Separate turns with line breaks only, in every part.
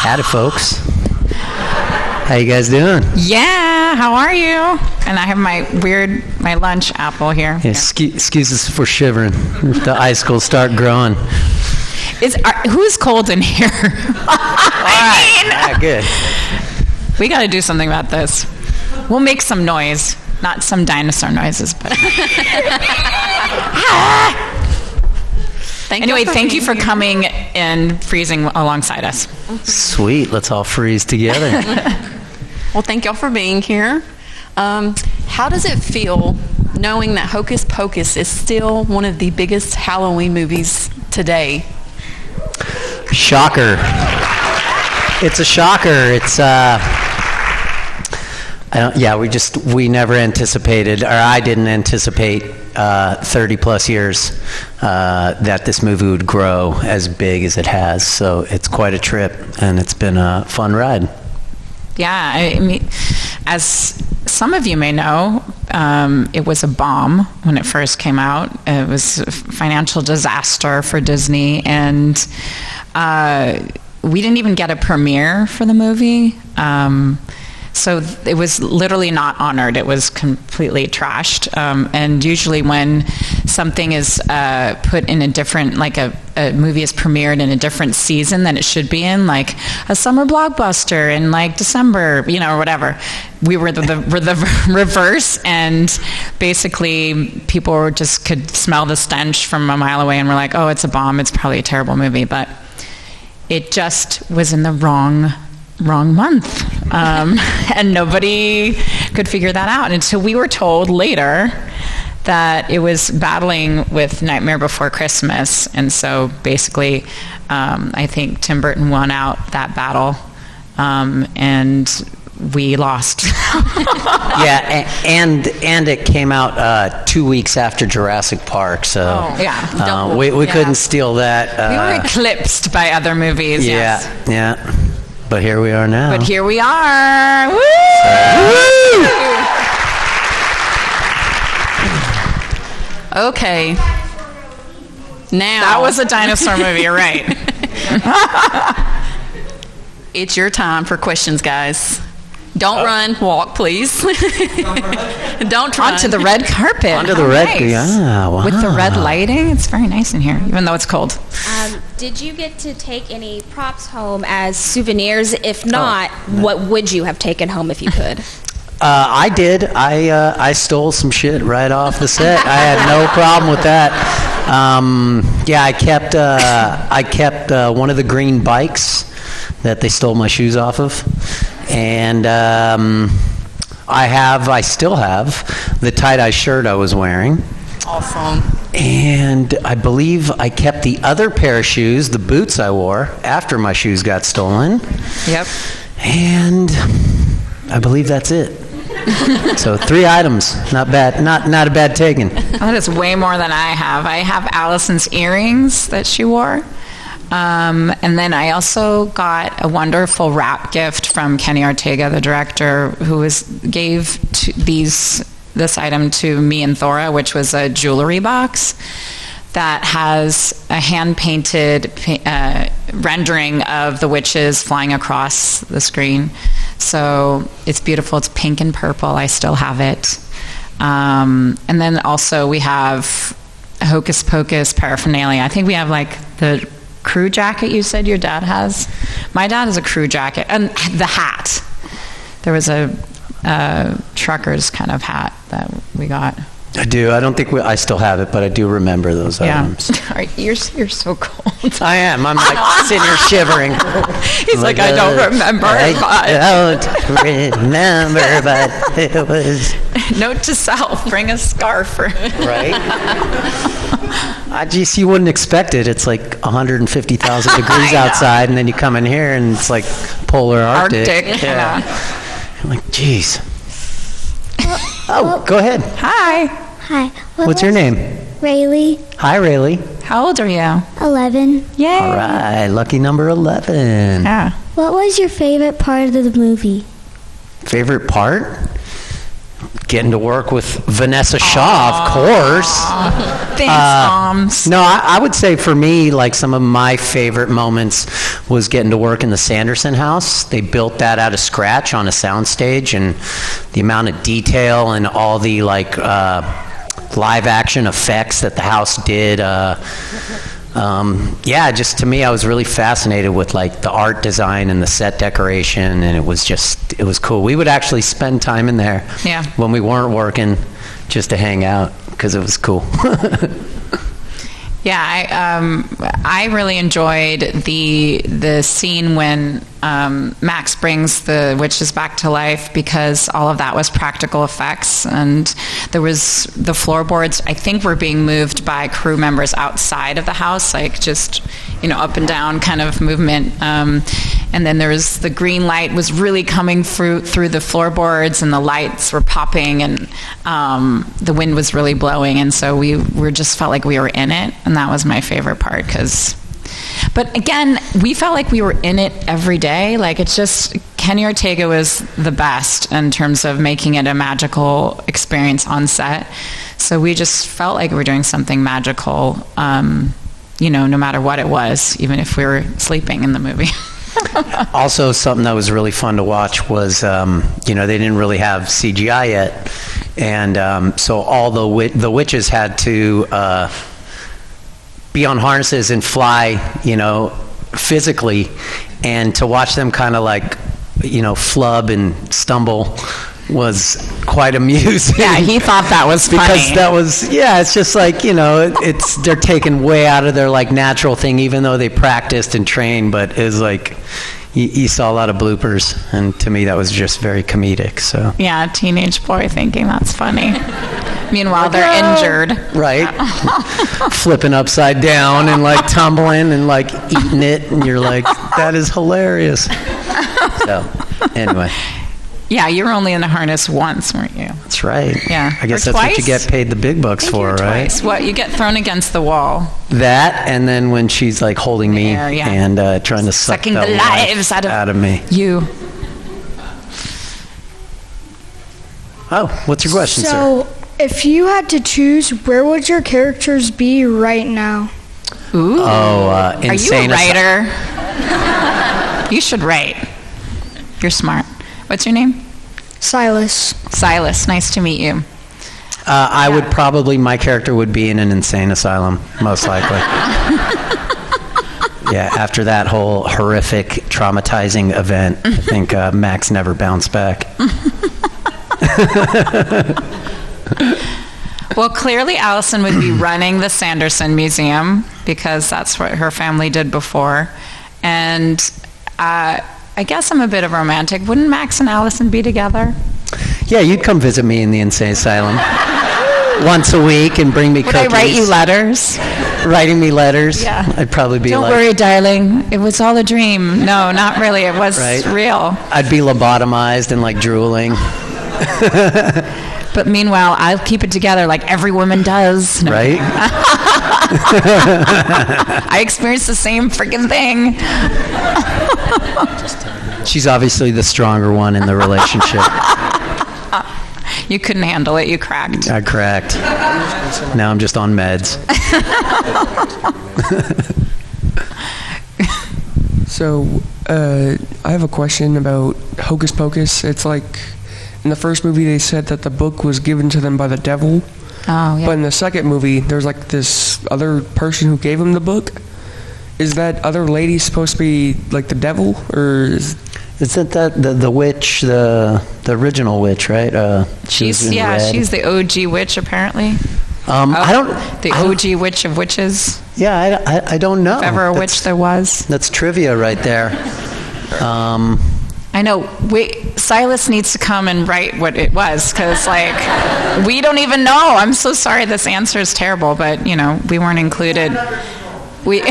Howdy, folks. How you guys doing?
Yeah, how are you? And I have my lunch apple here.
Yeah, excuse us for shivering. If the icicles start growing.
Who's cold in here?
All right, good.
We got to do something about this. We'll make some noise. Not some dinosaur noises, but... Thank you for coming and freezing alongside us.
Sweet. Let's all freeze together.
Well, thank y'all for being here. How does it feel knowing that Hocus Pocus is still one of the biggest Halloween movies today?
Shocker. It's a shocker. It's we never anticipated, or I didn't anticipate 30 plus years that this movie would grow as big as it has. So it's quite a trip, and it's been a fun ride.
Yeah, I mean, as some of you may know, it was a bomb when it first came out. It was a financial disaster for Disney, and we didn't even get a premiere for the movie. So it was literally not honored. It was completely trashed. And usually when something is put in a different, like a movie is premiered in a different season than it should be in, like a summer blockbuster in like December, or whatever. We were the reverse, and basically people could smell the stench from a mile away and were like, oh, it's a bomb. It's probably a terrible movie. But it just was in the wrong month, and nobody could figure that out until we were told later that it was battling with Nightmare Before Christmas. And so basically I think Tim Burton won out that battle, and we lost.
Yeah, and it came out 2 weeks after Jurassic Park, so we couldn't steal that.
We were eclipsed by other movies.
Yeah. But here we are now.
Woo!
Okay. Now.
That was a dinosaur movie, you're right.
It's your time for questions, guys. Don't run, walk, please. Don't run.
Onto the red carpet.
Onto the red,
nice.
Yeah, wow.
With the red lighting, it's very nice in here, even though it's cold.
Did you get to take any props home as souvenirs? If not, what would you have taken home if you could?
I did. I stole some shit right off the set. I had no problem with that. I kept one of the green bikes that they stole my shoes off of, and I still have the tie-dye shirt I was wearing.
Awesome.
And I believe I kept the other pair of shoes, the boots I wore after my shoes got stolen.
Yep.
And I believe that's it. So 3 items, not bad, not a bad taking.
That is way more than I have. I have Allison's earrings that she wore. And then I also got a wonderful wrap gift from Kenny Ortega, the director, who gave this item to me and Thora, which was a jewelry box that has a hand-painted rendering of the witches flying across the screen. So it's beautiful. It's pink and purple. I still have it. And then also we have Hocus Pocus paraphernalia. I think we have like the crew jacket you said your dad has. My dad has a crew jacket. And the hat. There was a trucker's kind of hat that we got.
I do. I don't think I still have it, but I do remember those items.
You're so cold.
I am. I'm like sitting here shivering.
He's like, I don't remember.
I don't remember, but it was.
Note to self: bring a scarf.
Right. Geez, you wouldn't expect it. It's like 150,000 degrees outside, and then you come in here, and it's like polar Arctic.
Yeah.
I'm like, geez. Go ahead.
Hi.
Hi.
What's your name?
Rayleigh.
Hi, Rayleigh.
How old are you?
11.
Yay.
All right. Lucky number 11.
Yeah.
What was your favorite part of the movie?
Favorite part? getting to work with Vinessa Shaw, of course.
Thanks, Moms.
No, I would say for me, like some of my favorite moments was getting to work in the Sanderson house. They built that out of scratch on a soundstage, and the amount of detail and all the like live action effects that the house did. Just to me, I was really fascinated with like the art design and the set decoration, and it was cool. We would actually spend time in there when we weren't working just to hang out because it was cool.
I really enjoyed the scene when Max brings the witches back to life, because all of that was practical effects, and there was the floorboards, I think, were being moved by crew members outside of the house, like just up and down kind of movement, and then there was the green light was really coming through the floorboards, and the lights were popping, and the wind was really blowing, and so we just felt like we were in it, and that was my favorite part. But again, we felt like we were in it every day. Like, it's just, Kenny Ortega was the best in terms of making it a magical experience on set. So we just felt like we were doing something magical, no matter what it was, even if we were sleeping in the movie.
Also, something that was really fun to watch was, they didn't really have CGI yet. And so all the witches had to be on harnesses and fly, physically, and to watch them kind of like, flub and stumble was quite amusing.
Yeah, he thought that was funny.
Because that was, it's just like, they're taken way out of their like natural thing, even though they practiced and trained, but it was like, you saw a lot of bloopers, and to me that was just very comedic. So
yeah, teenage boy thinking that's funny. Meanwhile, they're injured.
Right. Flipping upside down and like tumbling and like eating it, and you're like, that is hilarious. So anyway.
Yeah, you were only in a harness once, weren't you?
That's right.
Yeah.
I guess
or
that's
twice?
what you get paid the big bucks for, right?
Twice. What, you get thrown against the wall.
That, and then when she's like holding me and trying to
sucking the lives out of
me.
You.
Oh, what's your question, sir?
So, if you had to choose, where would your characters be right now?
Ooh.
Oh, insane.
Are you a writer? You should write. You're smart. What's your name?
Silas.
Silas, nice to meet you.
My character would be in an insane asylum, most likely. Yeah, after that whole horrific, traumatizing event, I think Max never bounced back.
Well, clearly Allison would be running the Sanderson Museum, because that's what her family did before. And I guess I'm a bit of a romantic. Wouldn't Max and Allison be together?
Yeah, you'd come visit me in the insane asylum once a week and bring me cookies.
Would I write you letters?
Writing me letters?
Yeah.
I'd probably be
Don't worry, darling. It was all a dream. No, not really. It was real.
I'd be lobotomized and like drooling.
But meanwhile, I'll keep it together like every woman does. No.
Right?
I experienced the same freaking thing.
She's obviously the stronger one in the relationship.
You couldn't handle it. You cracked.
I cracked. Now I'm just on meds.
So, I have a question about Hocus Pocus. It's like, in the first movie they said that the book was given to them by the devil.
Oh, yeah.
But in the second movie, there's like this other person who gave him the book. Is that other lady supposed to be like the devil, or
Isn't that the witch, the original witch, right?
She's the OG witch apparently.
I don't.
The OG witch of witches.
Yeah, I don't know.
If ever a witch there was.
That's trivia right there.
I know. Silas needs to come and write what it was, because like we don't even know. I'm so sorry. This answer is terrible, but we weren't included. We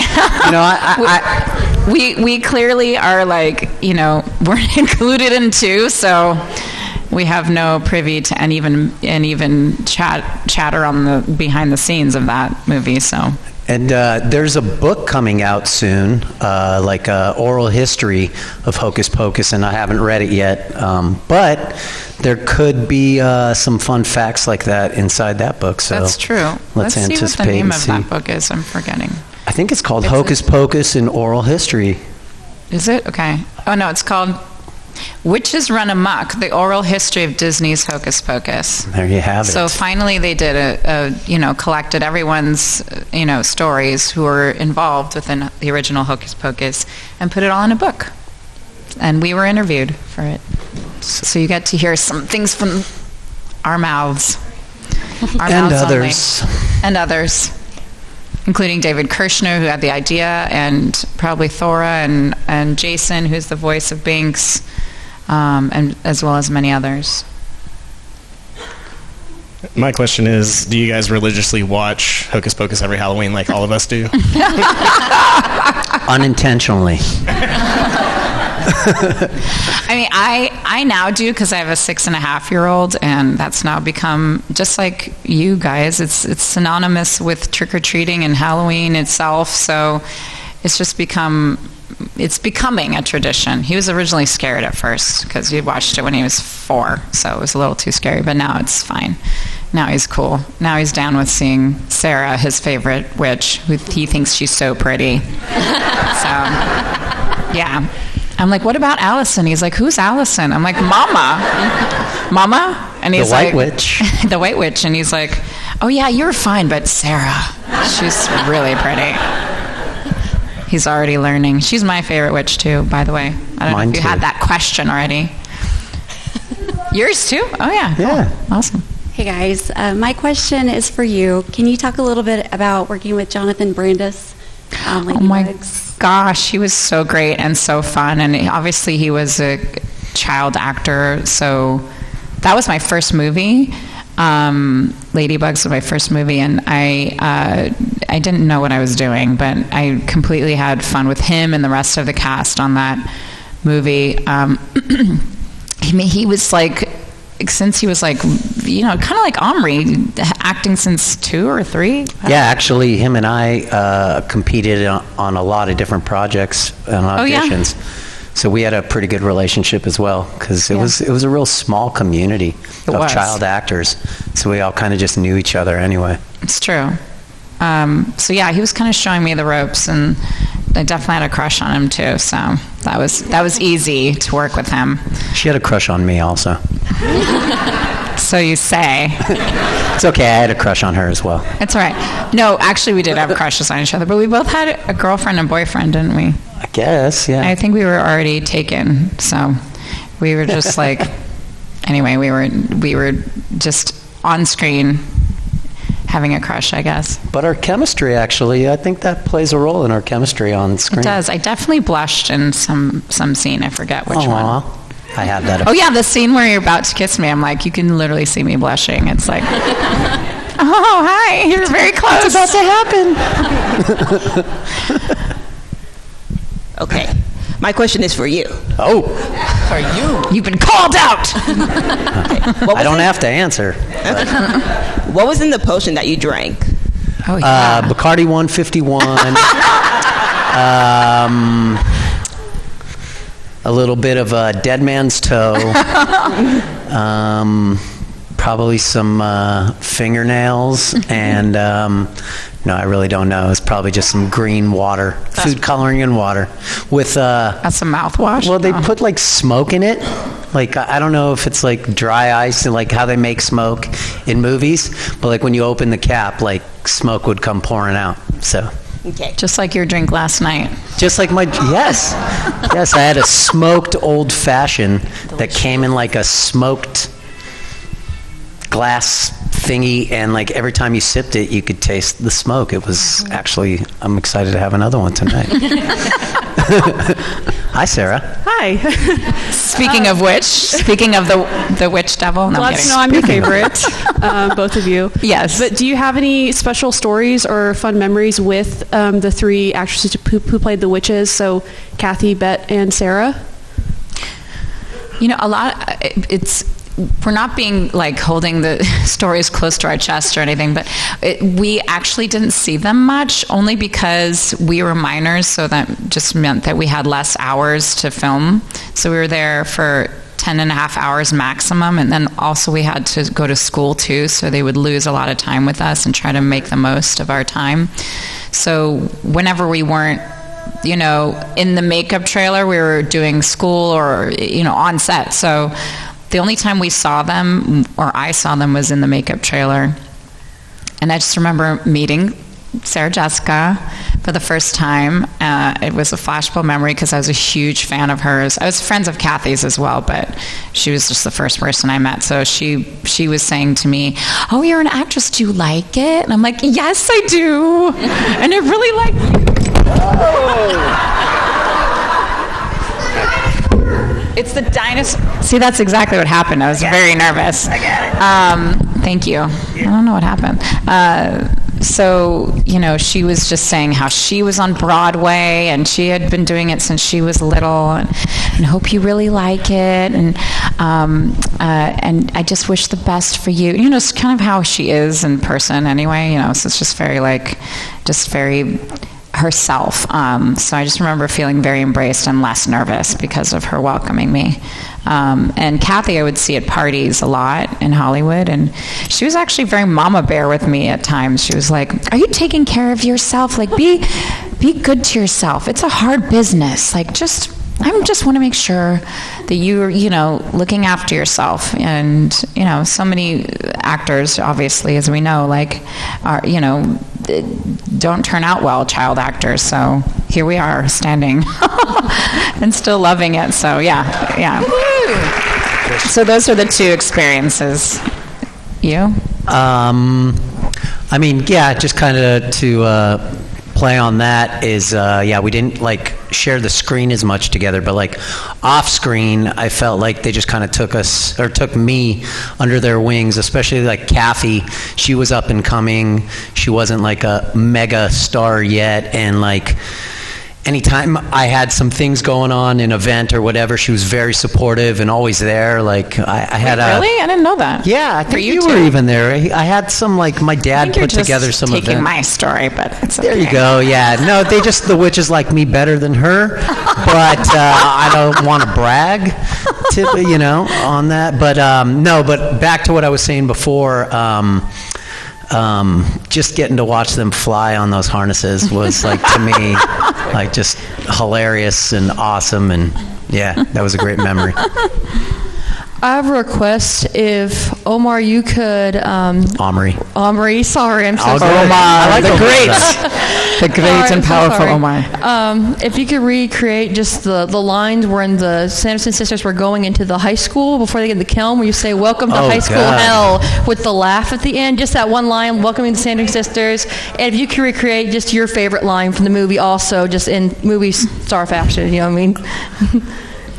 we clearly are like weren't included in two, so we have no privy to any even chatter on the behind the scenes of that movie. So
And there's a book coming out soon, like oral history of Hocus Pocus, and I haven't read it yet. But there could be some fun facts like that inside that book. So
That's true.
Let's
see
anticipate
what the name
and
of
see.
that book is. I'm forgetting.
I think it's called Hocus Pocus in Oral History.
Is it? Okay. Oh, no, it's called Witches Run Amok, the Oral History of Disney's Hocus Pocus.
There you have it.
So finally they did collected everyone's, stories who were involved within the original Hocus Pocus and put it all in a book. And we were interviewed for it. So you get to hear some things from our mouths.
And others.
And others. Including David Kirshner, who had the idea, and probably Thora and Jason, who's the voice of Binks, and as well as many others.
My question is, do you guys religiously watch Hocus Pocus every Halloween like all of us do?
Unintentionally.
I mean, I now do because I have a 6.5-year-old, and that's now become, just like you guys, it's synonymous with trick-or-treating and Halloween itself, so it's just it's becoming a tradition. He was originally scared at first because he watched it when he was 4, so it was a little too scary, but now it's fine. Now he's cool. Now he's down with seeing Sarah, his favorite witch, who he thinks she's so pretty. So, yeah. I'm like, what about Allison? He's like, who's Allison? I'm like, Mama? And he's like,
The White Witch.
The White Witch. And he's like, oh yeah, you're fine, but Sarah, she's really pretty. He's already learning. She's my favorite witch too, by the way. I don't know if you had that question already. Yours too? Oh yeah. Cool.
Yeah.
Awesome.
Hey guys, my question is for you. Can you talk a little bit about working with Jonathan Brandis?
Oh my gosh, he was so great and so fun, and obviously he was a child actor, so that was my first movie. Ladybugs was my first movie, and I didn't know what I was doing, but I completely had fun with him and the rest of the cast on that movie. He was like, since he was like, kind of like Omri, acting since 2 or 3.
Yeah, actually, him and I competed on a lot of different projects and auditions.
Oh, yeah?
So we had a pretty good relationship as well, because it was a real small community of child actors. So we all kind of just knew each other anyway.
It's true. So yeah, he was kind of showing me the ropes, and I definitely had a crush on him too. So that was easy to work with him.
She had a crush on me also.
So you say.
It's okay, I had a crush on her as well.
It's all right. No, actually we did have crushes on each other, but we both had a girlfriend and boyfriend, didn't we?
I guess, yeah.
I think we were already taken, so we were just like, anyway, we were just on screen having a crush, I guess.
But our chemistry, actually, I think that plays a role in our chemistry on screen.
It does. I definitely blushed in some scene. I forget which one.
I have that.
Oh yeah, the scene where you're about to kiss me. I'm like, you can literally see me blushing. It's like, oh hi, you're very close.
It's about to happen.
Okay, my question is for you.
Oh,
For you.
You've been called out.
I don't have to answer.
What was in the potion that you drank?
Oh yeah.
Bacardi 151. A little bit of Dead Man's Toe. Probably some fingernails, and no, I really don't know. It's probably just some green water, food coloring and water, with
That's some mouthwash.
well, they put like smoke in it. Like I don't know if it's like dry ice and like how they make smoke in movies, but like when you open the cap, like smoke would come pouring out. So.
Okay.
Just like your drink last night.
Just like yes, I had a smoked old fashioned that came in like a smoked glass thingy, and like every time you sipped it, you could taste the smoke. It was actually, I'm excited to have another one tonight. Hi, Sarah.
Hi.
Speaking of which, speaking of the witch devil. No,
Glad to know I'm your favorite, both of you.
Yes.
But do you have any special stories or fun memories with the 3 actresses who played the witches? So Kathy, Bet, and Sarah?
You know, a lot. It's we're not being like holding the stories close to our chest or anything, but we actually didn't see them much, only because we were minors, so that just meant that we had less hours to film. So we were there for 10 and a half hours maximum, and then also we had to go to school too, so they would lose a lot of time with us and try to make the most of our time. So whenever we weren't, you know, in the makeup trailer, we were doing school or, you know, on set. So the only time we saw them, or I saw them, was in the makeup trailer. And I just remember meeting Sarah Jessica for the first time. It was a flashbulb memory because I was a huge fan of hers. I was friends of Kathy's as well, but she was just the first person I met. So she was saying to me, "Oh, you're an actress. Do you like it?" And I'm like, "Yes, I do." And I really like you. It's the dinosaur. See, that's exactly what happened. I was very nervous. I got it. Thank you. I don't know what happened. So, you know, she was just saying how she was on Broadway and she had been doing it since she was little, and hope you really like it, and I just wish the best for you. You know, it's kind of how she is in person anyway, you know, so it's just very herself. So I just remember feeling very embraced and less nervous because of her welcoming me. And Kathy I would see at parties a lot in Hollywood, and she was actually very mama bear with me at times. She was like, "Are you taking care of yourself? Like, be good to yourself. It's a hard business. Like, I just want to make sure that you're, you know, looking after yourself." And, you know, so many actors, obviously, as we know, like, are, you know, don't turn out well, child actors. So here we are standing and still loving it. So yeah. So those are the two experiences. You?
I mean, yeah, just kind of to play on that is, we didn't like share the screen as much together, but like off screen, I felt like they just kind of took me under their wings, especially like Kathy. She was up and coming. She wasn't like a mega star yet, and like anytime I had some things going on, an event or whatever, she was very supportive and always there. Like I had
really? I didn't know that.
Yeah, I think you were even there. I had some, like, my dad put together some event.
Taking my story, but it's okay.
There you go. Yeah, no, the witches like me better than her, but I don't want to brag, you know, on that. But no, but back to what I was saying before. Just getting to watch them fly on those harnesses was, like, to me, like, just hilarious and awesome, and yeah, that was a great memory.
I have a request. If Omar, you could. Omri, sorry, I'm so sorry.
Omar, the great and powerful Omar.
If you could recreate just the lines when the Sanderson sisters were going into the high school before they get in the kiln, where you say "Welcome to high school hell" with the laugh at the end. Just that one line, welcoming the Sanderson sisters. And if you could recreate just your favorite line from the movie, also just in movie star fashion. You know what I mean?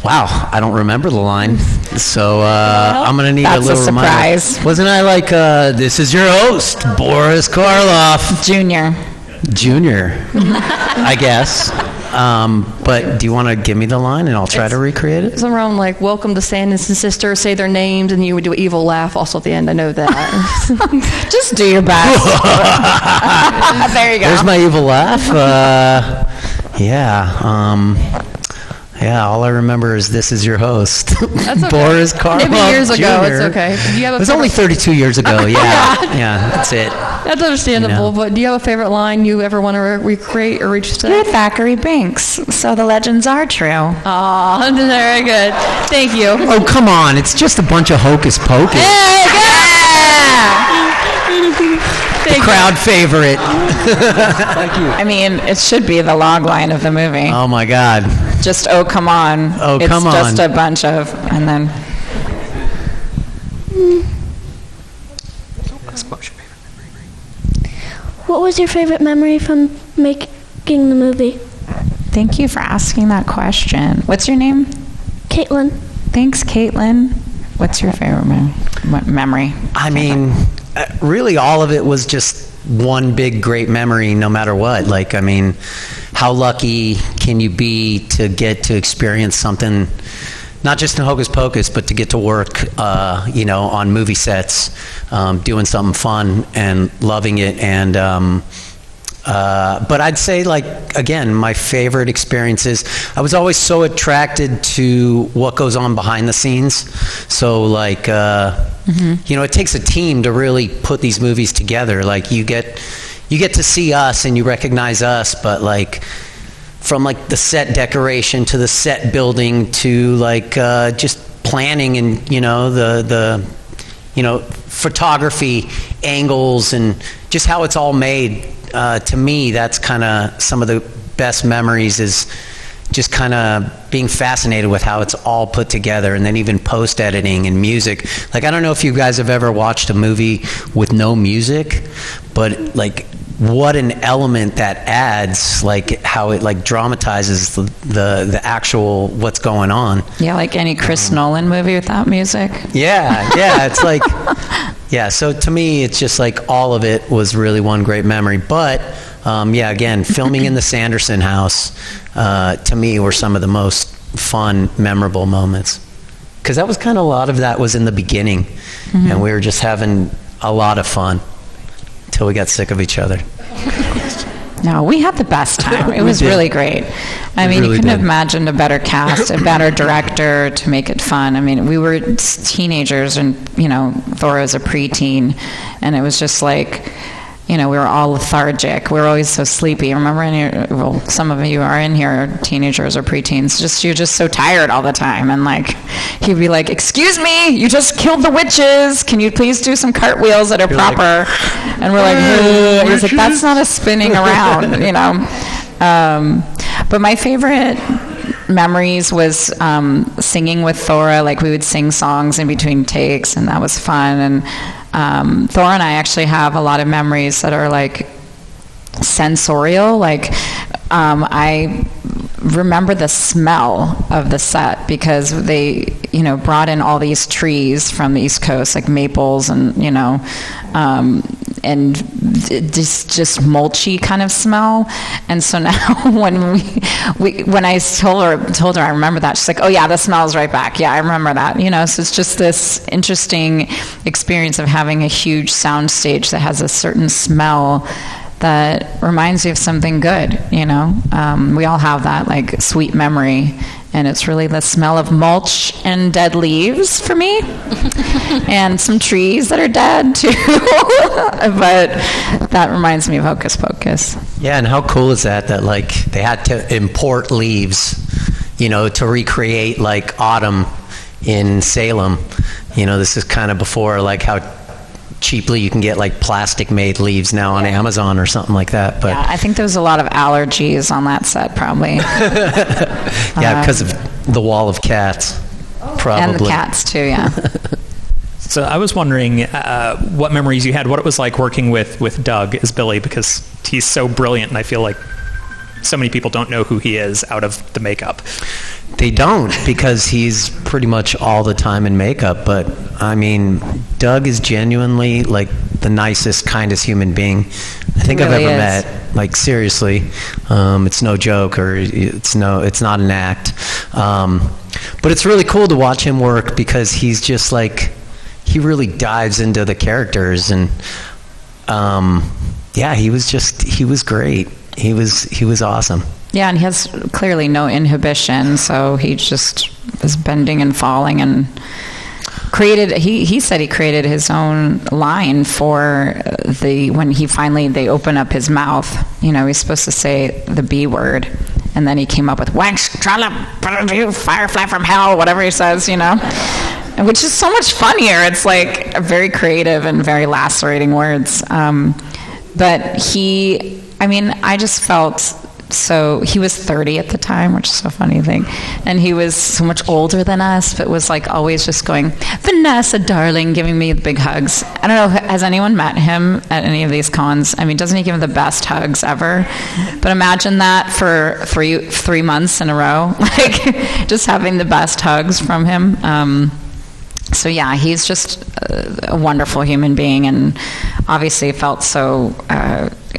Wow, I don't remember the line, so I'm going to need a little
surprise.
Reminder. Wasn't I like, "This is your host, Boris Karloff"?
Junior,
I guess. But do you want to give me the line and I'll try to recreate it?
Something around like, "Welcome to Sanderson sisters," say their names, and you would do an evil laugh also at the end. I know that.
Just do your best. There you go.
There's my evil laugh. Yeah, all I remember is "This is your host,
That's okay.
Boris Karloff
Maybe years ago,
Jr.
it's okay. Do you have
It was only 32 years ago, yeah, that's it.
That's understandable,
You know.
but do you have a favorite line you ever want to recreate or reach
You're
to?
Thackeray Binks, so the legends are true.
Aw, very good. Thank you.
Oh, come on, it's just a bunch of Hocus Pocus. The crowd favorite. Thank you.
I mean, it should be the log line of the movie.
Oh, my God.
Just, "Oh, come on."
Oh, come on.
It's just a bunch of, and then...
What was your favorite memory from making the movie?
Thank you for asking that question. What's your name?
Caitlin.
Thanks, Caitlin. What's your favorite memory?
I mean, really all of it was just one big great memory no matter what. Like, I mean, how lucky can you be to get to experience something not just in Hocus Pocus, but to get to work, on movie sets, doing something fun and loving it. And but I'd say, again, my favorite experiences, I was always so attracted to what goes on behind the scenes. So it takes a team to really put these movies together. You get to see us and you recognize us, but from the set decoration to the set building to just planning and the photography angles and just how it's all made. To me, that's kind of some of the best memories, is just kind of being fascinated with how it's all put together, and then even post-editing and music. I don't know if you guys have ever watched a movie with no music, but what an element that adds, how it dramatizes the actual what's going on.
Yeah, like any Chris Nolan movie without music.
Yeah, it's yeah, so to me, it's just all of it was really one great memory. But, again, filming in the Sanderson house, to me, were some of the most fun, memorable moments. Because that was kind of a lot of that was in the beginning, and we were just having a lot of fun until we got sick of each other.
No, we had the best time. It was really great. I mean, you couldn't have imagined a better cast, a better director to make it fun. I mean, we were teenagers, and Thora was a preteen, and it was just we were all lethargic. We were always so sleepy. Remember, some of you are in here, teenagers or preteens. You're just so tired all the time, and he'd be like, "Excuse me, you just killed the witches. Can you please do some cartwheels that are proper?" And we're like, he's like, "That's not a spinning around," But my favorite memories was singing with Thora. We would sing songs in between takes, and that was fun. And Thora and I actually have a lot of memories that are sensorial. I remember the smell of the set because they, brought in all these trees from the East Coast, maples and, and just mulchy kind of smell. And so now when I told her I remember that, she's like, "Oh yeah, the smell's right back. Yeah, I remember that." So it's just this interesting experience of having a huge sound stage that has a certain smell that reminds you of something good. We all have that sweet memory, and it's really the smell of mulch and dead leaves for me, and some trees that are dead too. But that reminds me of Hocus Pocus.
Yeah, and how cool is that they had to import leaves, to recreate autumn in Salem. This is kind of before how cheaply you can get plastic made leaves now on Amazon or something like that. But
yeah, I think there was a lot of allergies on that set, probably.
Yeah, because of the wall of cats, probably.
And the cats too, yeah.
So I was wondering what memories you had, what it was like working with Doug as Billy, because he's so brilliant, and I feel like so many people don't know who he is out of the makeup.
They don't, because he's pretty much all the time in makeup. But I mean, Doug is genuinely the nicest, kindest human being I think I've ever met. Seriously, it's no joke, or it's not an act. But it's really cool to watch him work, because he's just he really dives into the characters, and he was great. He was awesome.
Yeah, and he has clearly no inhibition, so he just is bending and falling, and created. He said he created his own line for when they open up his mouth. He's supposed to say the B word, and then he came up with "wax trollop, firefly from hell," whatever he says, which is so much funnier. It's very creative and very lacerating words. But I just felt. So he was 30 at the time, which is so funny thing, and he was so much older than us, but was always just going, "Vinessa, darling," giving me the big hugs. I don't know, has anyone met him at any of these cons? Doesn't he give the best hugs ever? But imagine that for 3 months in a row, just having the best hugs from him. So yeah, he's just a wonderful human being, and obviously felt so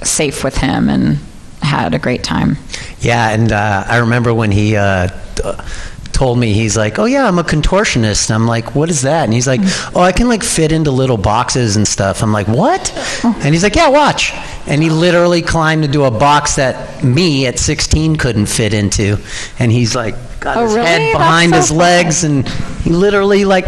safe with him and had a great time.
Yeah, and I remember when he told told me, he's like, oh yeah, I'm a contortionist. And I'm like, what is that? And he's like, oh, I can like fit into little boxes and stuff. I'm like, what? And he's like, yeah, watch. And he literally climbed into a box that me at 16 couldn't fit into. And he's like, got his head behind his legs, and he literally like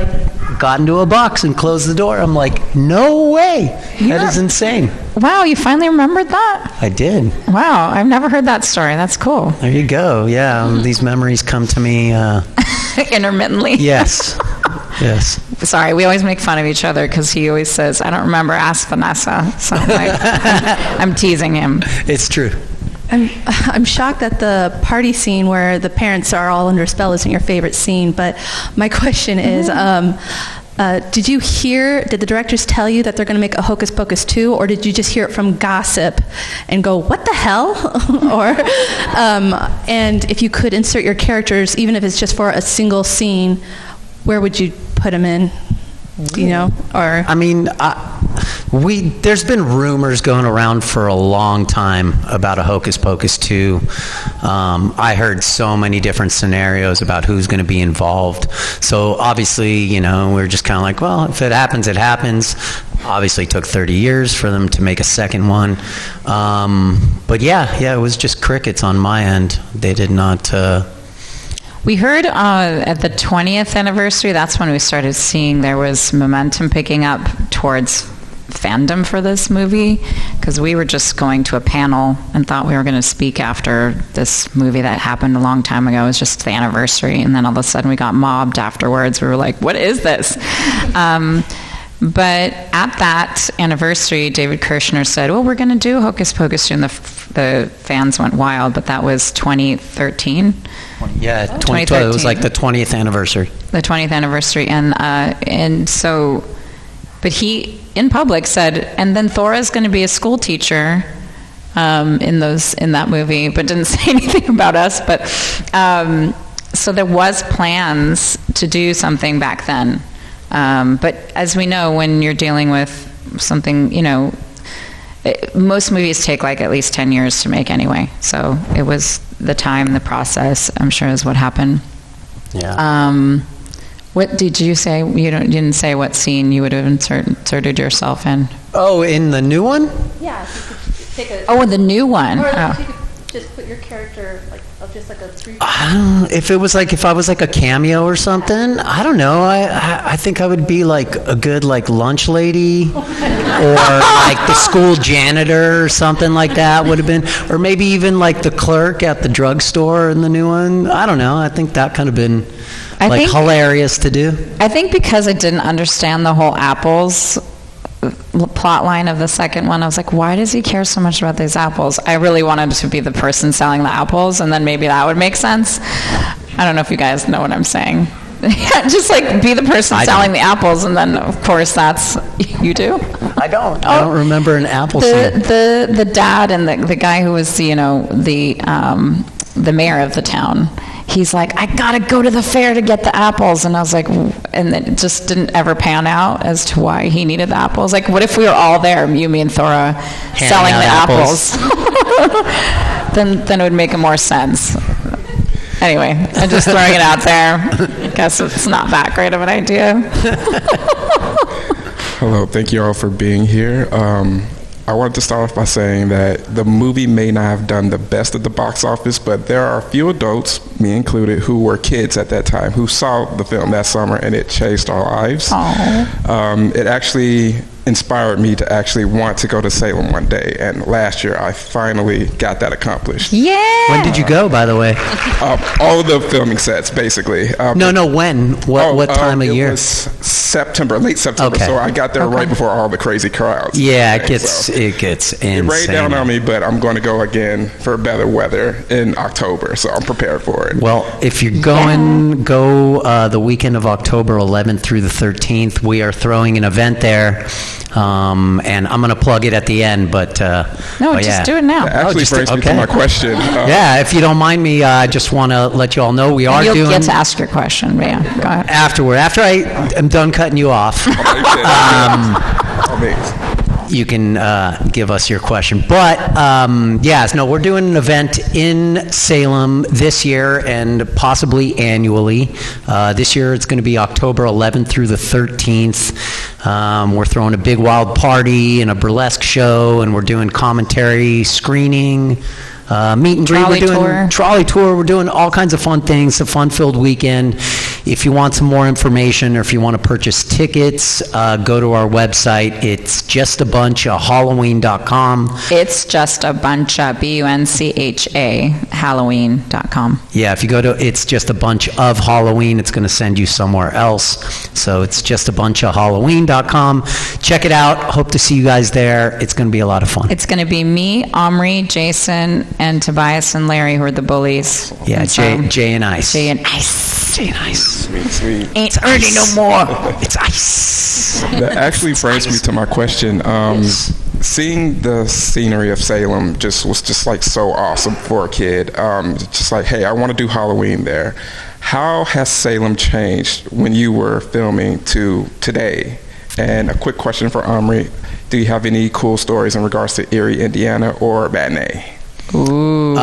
got into a box and closed the door. I'm like, no way. That is insane.
Wow, you finally remembered that?
I did.
Wow, I've never heard that story. That's cool.
There you go. Yeah, these memories come to me
intermittently.
Yes. Yes.
Sorry, we always make fun of each other because he always says, I don't remember, ask Vinessa. So I'm teasing him.
It's true.
I'm shocked that the party scene where the parents are all under a spell isn't your favorite scene, but my question is, did the directors tell you that they're going to make a Hocus Pocus 2, or did you just hear it from gossip and go, what the hell? And if you could insert your characters, even if it's just for a single scene, where would you put them in? You know, or
I mean, there's been rumors going around for a long time about a Hocus Pocus 2. I heard so many different scenarios about who's going to be involved. So obviously, you know, we're just kind of like, well, if it happens, it happens. Obviously, it took 30 years for them to make a second one. But yeah, it was just crickets on my end. They did not.
We heard at the 20th anniversary, that's when we started seeing there was momentum picking up towards fandom for this movie, because we were just going to a panel and thought we were going to speak after this movie that happened a long time ago. It was just the anniversary, and then all of a sudden we got mobbed afterwards. We were like, what is this? But at that anniversary, David Kirshner said, well, we're going to do Hocus Pocus 2, and the fans went wild, but that was 2013.
Yeah, 2012. It was like the 20th anniversary. The
20th anniversary, and so, but he in public said, and then Thora's going to be a school teacher in that movie, but didn't say anything about us. But so there was plans to do something back then, but as we know, when you're dealing with something, you know, most movies take like at least 10 years to make anyway. So it was the time, the process, I'm sure, is what happened.
Yeah.
What did you say? You didn't say what scene you would have inserted yourself in.
Oh, in the new one?
Yeah. If you could take
the new one.
Or if you could just put your character just like a 3.
If I was like a cameo or something, I don't know. I think I would be like a good like lunch lady, or like the school janitor or something like that would have been, or maybe even like the clerk at the drugstore in the new one. I don't know. I think that could have been hilarious to do.
I think because I didn't understand the whole apples plot line of the second one, I was like, why does he care so much about these apples? I really wanted to be the person selling the apples, and then maybe that would make sense. I don't know if you guys know what I'm saying. Just like be the person selling the apples, and then of course that's you do.
I don't remember an apple scene.
The dad and the guy who was the mayor of the town. He's like, I gotta go to the fair to get the apples, and I was like, and it just didn't ever pan out as to why he needed the apples. Like, what if we were all there, you, me, and Thora, selling the apples? then it would make more sense. Anyway, I'm just throwing it out there. I guess it's not that great of an idea.
Hello, thank you all for being here. I wanted to start off by saying that the movie may not have done the best at the box office, but there are a few adults, me included, who were kids at that time, who saw the film that summer, and it changed our lives. It actually inspired me to actually want to go to Salem one day, and last year I finally got that accomplished.
Yeah!
When did you go, by the way?
All the filming sets, basically.
When? What time of year?
It was September, late September, so I got there right before all the crazy crowds.
Yeah, it gets insane.
It rained down on me, but I'm going to go again for better weather in October, so I'm prepared for it.
Well, if you're going, go the weekend of October 11th through the 13th. We are throwing an event there. And I'm going to plug it at the end, but
just do it now.
That actually brings me to my question.
If you don't mind me, I just want to let you all know we are doing.
You'll get to ask your question, but yeah, go ahead.
After I am done cutting you off. you can give us your question. But we're doing an event in Salem this year and possibly annually. This year it's going to be October 11th through the 13th. We're throwing a big wild party and a burlesque show, and we're doing commentary, screening, meet and greet.
Trolley
We're doing
tour.
trolley tour. We're doing all kinds of fun things. A fun-filled weekend. If you want some more information or if you want to purchase tickets, go to our website. It's justabunchofhalloween.com.
It's just a bunch of BUNCHA Halloween.com.
Yeah, if you go to It's Just a Bunch of Halloween, it's going to send you somewhere else. So it's justabunchofhalloween.com. Check it out. Hope to see you guys there. It's going to be a lot of fun.
It's going to be me, Omri, Jason, and Tobias and Larry, who are the bullies.
Yeah,
And
Jay and Ice.
Jay and Ice.
Jay and Ice.
Sweet.
Ain't early no more.
It's ice.
That actually brings me to my question. Seeing the scenery of Salem was just like so awesome for a kid. Just like, hey, I want to do Halloween there. How has Salem changed when you were filming to today? And a quick question for Omri. Do you have any cool stories in regards to Eerie, Indiana, or Matinee?
Ooh.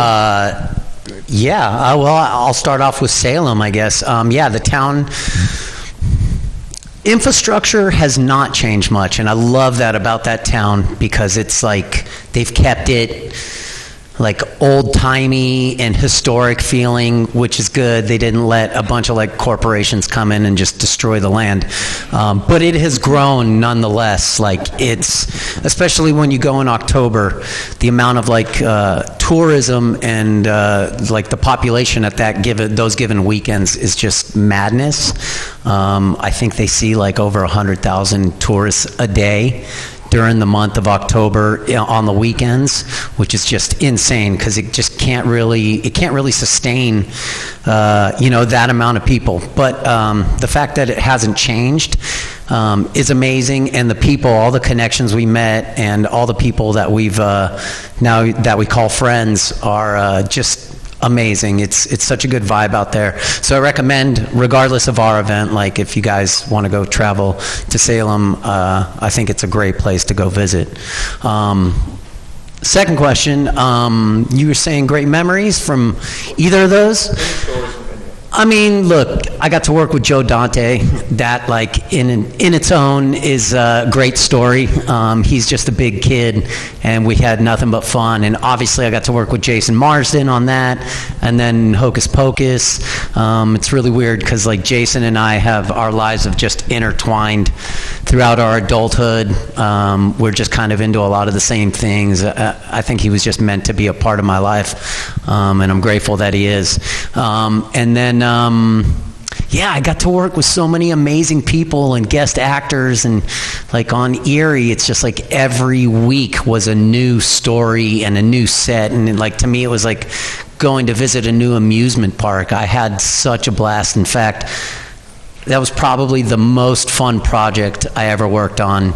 Well, I'll start off with Salem, I guess. The town infrastructure has not changed much, and I love that about that town because it's like they've kept it like old-timey and historic feeling, which is good. They didn't let a bunch of like corporations come in and just destroy the land. But it has grown nonetheless. Like it's, especially when you go in October, the amount of like tourism and like the population at those given weekends is just madness. I think they see like over 100,000 tourists a day during the month of October on the weekends, which is just insane because it just can't really sustain that amount of people. But the fact that it hasn't changed is amazing, and the people, all the connections we met, and all the people that we've now that we call friends are just amazing. It's such a good vibe out there. So I recommend, regardless of our event, like if you guys want to go travel to Salem, I think it's a great place to go visit. Second question, you were saying great memories from either of those? I mean, look, I got to work with Joe Dante. That, like, in its own is a great story. He's just a big kid, and we had nothing but fun. And obviously, I got to work with Jason Marsden on that, and then Hocus Pocus. It's really weird because, like, Jason and I have our lives have just intertwined throughout our adulthood. We're just kind of into a lot of the same things. I think he was just meant to be a part of my life, and I'm grateful that he is. And then I got to work with so many amazing people and guest actors, and like on Eerie, it's just like every week was a new story and a new set, and like to me it was like going to visit a new amusement park. I had such a blast. In fact, that was probably the most fun project I ever worked on.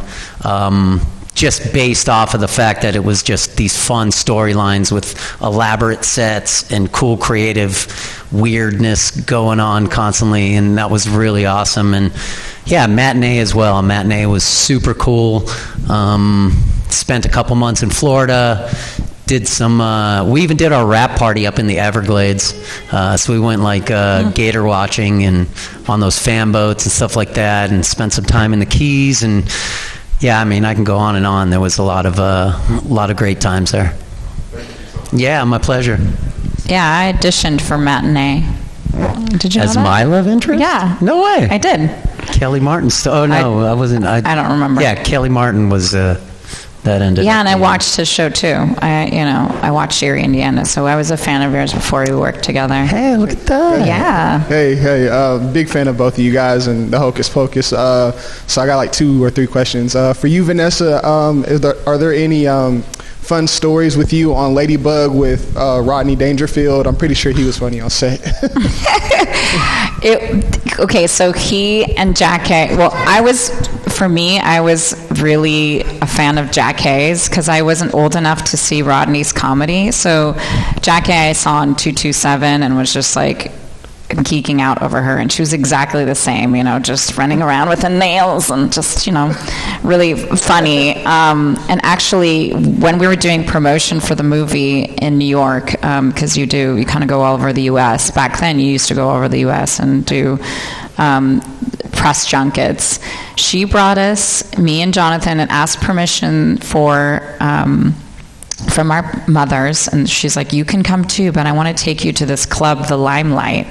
Just based off of the fact that it was just these fun storylines with elaborate sets and cool creative weirdness going on constantly, and that was really awesome. And yeah, Matinee as well. Matinee was super cool. Spent a couple months in Florida. Did some, we even did our rap party up in the Everglades. So we went like gator watching and on those fan boats and stuff like that, and spent some time in the Keys. And yeah, I mean, I can go on and on. There was a lot of great times there. Yeah, my pleasure.
Yeah, I auditioned for Matinee. Did you know
As
that?
my love interest?
Yeah.
No way.
I did.
Kelly Martin. Oh no, I wasn't. I
don't remember.
Yeah, Kelly Martin was. That ended.
Yeah, and I watched his show too. I watched Eerie, Indiana, so I was a fan of yours before we worked together.
Hey, look at that.
Yeah.
Hey, big fan of both of you guys and the Hocus Pocus. So I got like 2 or 3 questions. For you, Vinessa, are there any fun stories with you on Ladybug with Rodney Dangerfield? I'm pretty sure he was funny on set.
Okay, so he and Jack Hay, I was really a fan of Jack Hayes because I wasn't old enough to see Rodney's comedy. So Jack Hay I saw in 227 and was just like geeking out over her, and she was exactly the same, just running around with her nails and just, really funny. And actually, when we were doing promotion for the movie in New York, because you kind of go all over the U.S. Back then, you used to go all over the U.S. and do press junkets. She brought us, me and Jonathan, and asked permission from our mothers, and she's like, you can come too, but I want to take you to this club, the Limelight.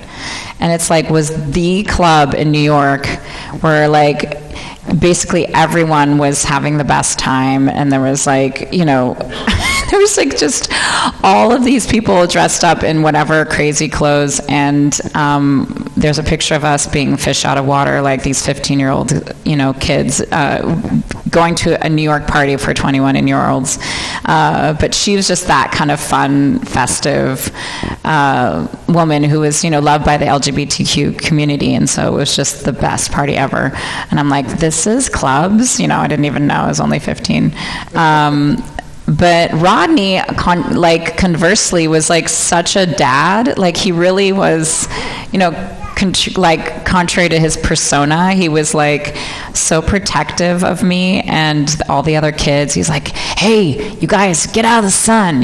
And it's was the club in New York where basically everyone was having the best time, and there was there was just all of these people dressed up in whatever crazy clothes, and there's a picture of us being fish out of water, these 15-year-old kids going to a New York party for 21-year-olds. But she was just that kind of fun, festive woman who was loved by the LGBTQ community, and so it was just the best party ever. And I'm like, this is clubs? I didn't even know. I was only 15. But Rodney, conversely, was such a dad. He really was, contrary to his persona, he was so protective of me and all the other kids. He's like, hey, you guys, get out of the sun,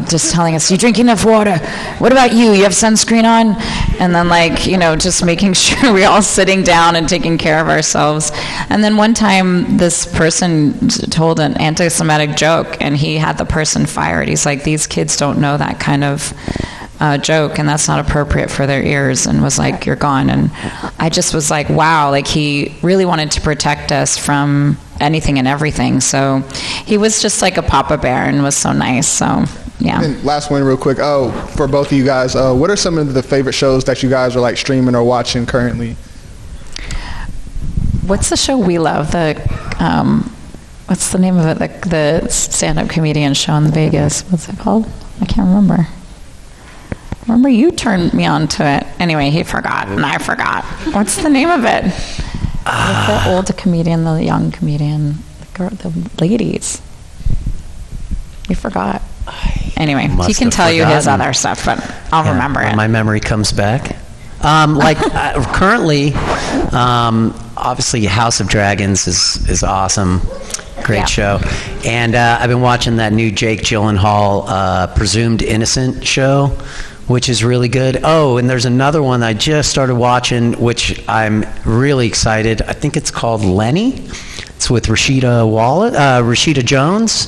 just telling us, you drink enough water? What about you? You have sunscreen on? And then just making sure we're all sitting down and taking care of ourselves. And then one time this person told an anti-Semitic joke, and he had the person fired. He's like, these kids don't know that kind of joke, and that's not appropriate for their ears, and was like, you're gone. And I just was like, wow, he really wanted to protect us from anything and everything. So he was just like a papa bear and was so nice. So yeah.
And last one real quick, for both of you guys, what are some of the favorite shows that you guys are streaming or watching currently?
What's the show we love? What's the name of it? The stand-up comedian show in Vegas. What's it called? I can't remember. Remember, you turned me on to it. Anyway, he forgot, and I forgot. What's the name of it? The old comedian, the young comedian, the ladies. He forgot. Anyway, he can tell you his other stuff, but I'll remember it.
My memory comes back. Currently, obviously, House of Dragons is awesome. Great show. And I've been watching that new Jake Gyllenhaal Presumed Innocent show, which is really good. Oh, and there's another one I just started watching, which I'm really excited. I think it's called Lenny. It's with Rashida Jones.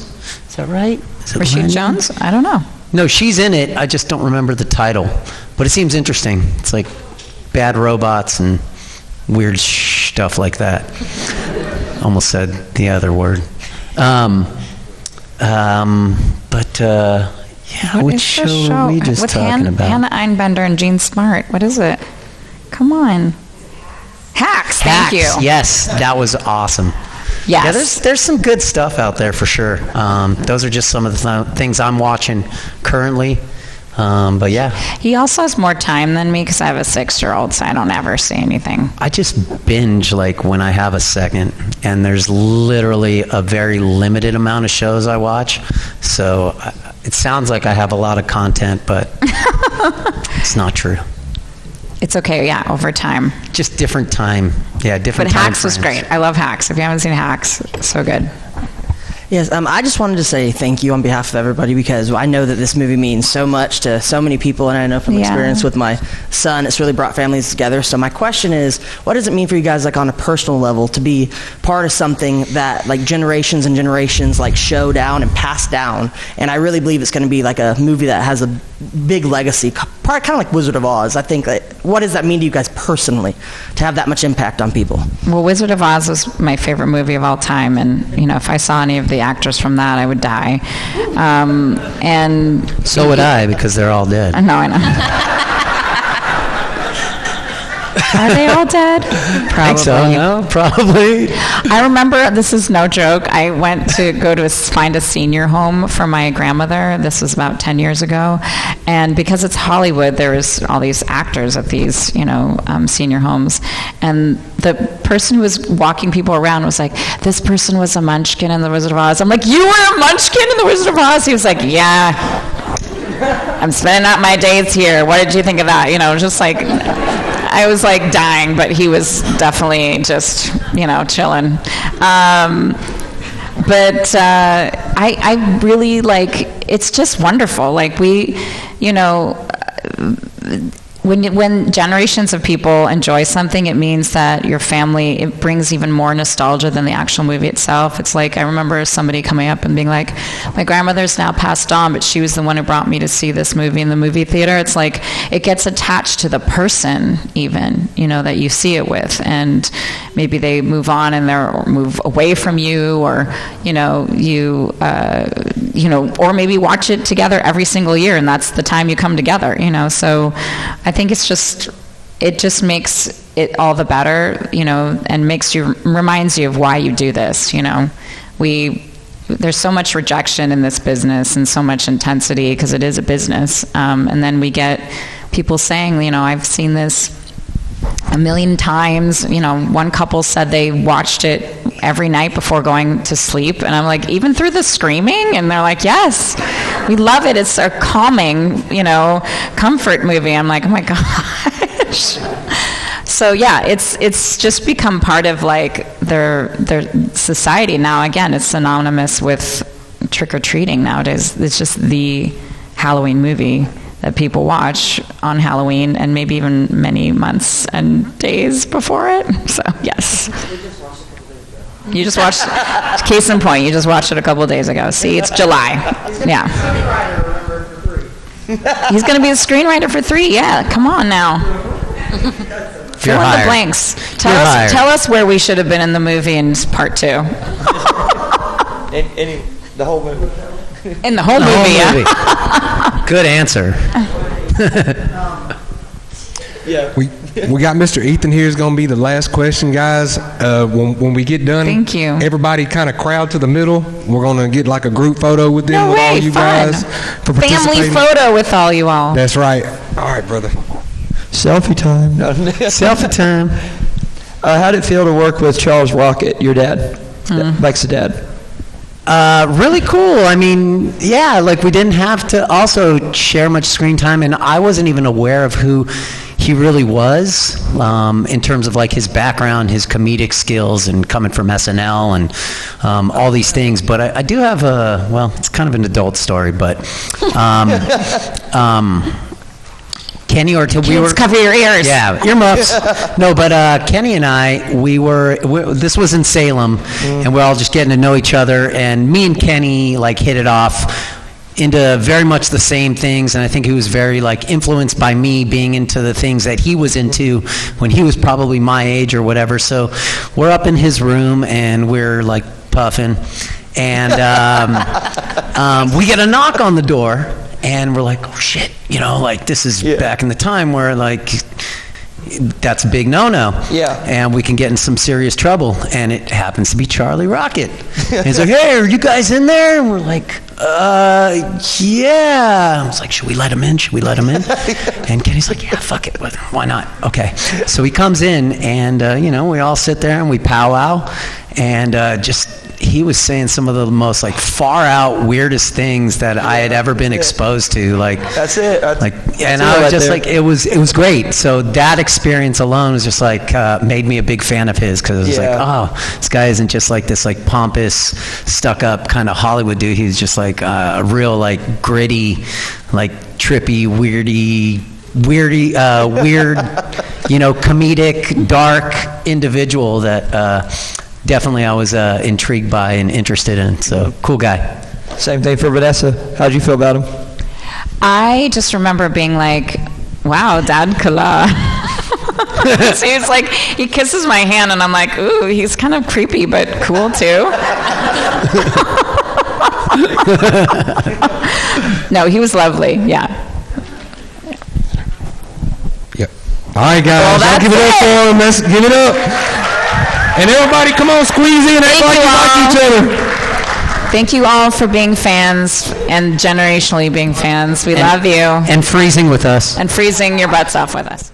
Is that right?
Rashida Jones? I don't know.
No, she's in it. I just don't remember the title. But it seems interesting. It's bad robots and weird stuff like that. Almost said the other word. Which show are we just talking about?
Hannah Einbender and Gene Smart. What is it? Come on. Hacks. Thank you.
Yes, that was awesome.
Yes.
Yeah, there's some good stuff out there for sure. Those are just some of the things I'm watching currently. But yeah.
He also has more time than me because I have a 6-year-old, so I don't ever see anything.
I just binge when I have a second, and there's literally a very limited amount of shows I watch. So it sounds like I have a lot of content, but it's not true.
It's okay, yeah, over time.
Just different time. Yeah, different
time. But Hacks
frames.
was great. I love Hacks. If you haven't seen Hacks, it's so good.
Yes, I just wanted to say thank you on behalf of everybody, because I know that this movie means so much to so many people, and I know from experience with my son, it's really brought families together. So my question is, what does it mean for you guys, on a personal level, to be part of something that generations and generations show down and pass down? And I really believe it's going to be a movie that has a big legacy, probably kind of like Wizard of Oz. I think, what does that mean to you guys personally, to have that much impact on people?
Well, Wizard of Oz was my favorite movie of all time, and if I saw any of the actors from that, I would die. And
so would I, because they're all dead.
I know. Are they all dead? Probably.
So, no, probably.
I remember, this is no joke, I went to find a senior home for my grandmother. This was about 10 years ago. And because it's Hollywood, there was all these actors at these, senior homes. And the person who was walking people around was like, this person was a munchkin in The Wizard of Oz. I'm like, you were a munchkin in The Wizard of Oz? He was like, yeah. I'm spending out my days here. What did you think of that? Just like, I was like dying, but he was definitely just, chilling. But I really it's just wonderful. Like when generations of people enjoy something, it means that your family, it brings even more nostalgia than the actual movie itself. It's like, I remember somebody coming up and being like, my grandmother's now passed on, but she was the one who brought me to see this movie in the movie theater. It's like, it gets attached to the person even, that you see it with. And maybe they move on or move away from you, or, or maybe watch it together every single year, and that's the time you come together, So I think it just makes it all the better, and reminds you of why you do this, There's so much rejection in this business and so much intensity because it is a business. And then we get people saying, I've seen this a million times. One couple said they watched it every night before going to sleep, and I'm like, even through the screaming? And they're like, yes, we love it. It's a calming, comfort movie. I'm like, oh my gosh. So yeah, it's just become part of their society now. Again, it's synonymous with trick-or-treating nowadays. It's just the Halloween movie that people watch on Halloween, and maybe even many months and days before it. So yes. You just watched, case in point, you just watched it a couple of days ago. See, it's July. Yeah. He's going to be the screenwriter for 3. Yeah, come on now. Fill in the blanks. Tell us where we should have been in the movie in part 2.
The whole movie.
In the whole movie, yeah.
Good answer.
Yeah.
We got Mr. Ethan here is going to be the last question, guys. When we get done,
thank you.
Everybody kind of crowd to the middle. We're going to get like a group photo with them, with all you guys. For
family photo with all you all.
That's right. All right, brother.
Selfie time.
Selfie time.
How did it feel to work with Charles Rocket, your dad, Mike's dad?
Really cool. I mean, yeah, we didn't have to also share much screen time, and I wasn't even aware of who he really was in terms of his background, his comedic skills, and coming from SNL and all these things. But I do have it's kind of an adult story, but Kenny or we were
cover your ears.
Yeah, earmuffs. No, but Kenny and I, this was in Salem, and we're all just getting to know each other. And me and Kenny hit it off into very much the same things, and I think he was very influenced by me being into the things that he was into when he was probably my age or whatever. So we're up in his room and we're puffing, and we get a knock on the door. And we're like, oh shit, this is back in the time where that's a big no-no. Yeah. And we can get in some serious trouble. And it happens to be Charlie Rocket. And he's like, hey, are you guys in there? And we're like, yeah. I was like, should we let him in? Should we let him in? And Kenny's like, yeah, fuck it. Why not? Okay. So he comes in, and, we all sit there and we powwow. And he was saying some of the most far out weirdest things that I had ever been exposed to.
That's it.
And I was just it was great. So that experience alone was just made me a big fan of his, because it was oh, this guy isn't just this pompous, stuck up kind of Hollywood dude. He's just a real gritty, trippy, weird, comedic, dark individual that definitely I was intrigued by and interested in. So, cool guy.
Same thing for Vinessa. How'd you feel about him?
I just remember being wow, Dad Kala. So he's he kisses my hand, and I'm like, ooh, he's kind of creepy, but cool too. No, he was lovely, yeah.
Yep. All right, guys,
well,
give it up for him. Let's give it up. And everybody, come on, squeeze in. Everybody like each other.
Thank you all for being fans and generationally being fans. We love you.
And freezing with us.
And freezing your butts off with us.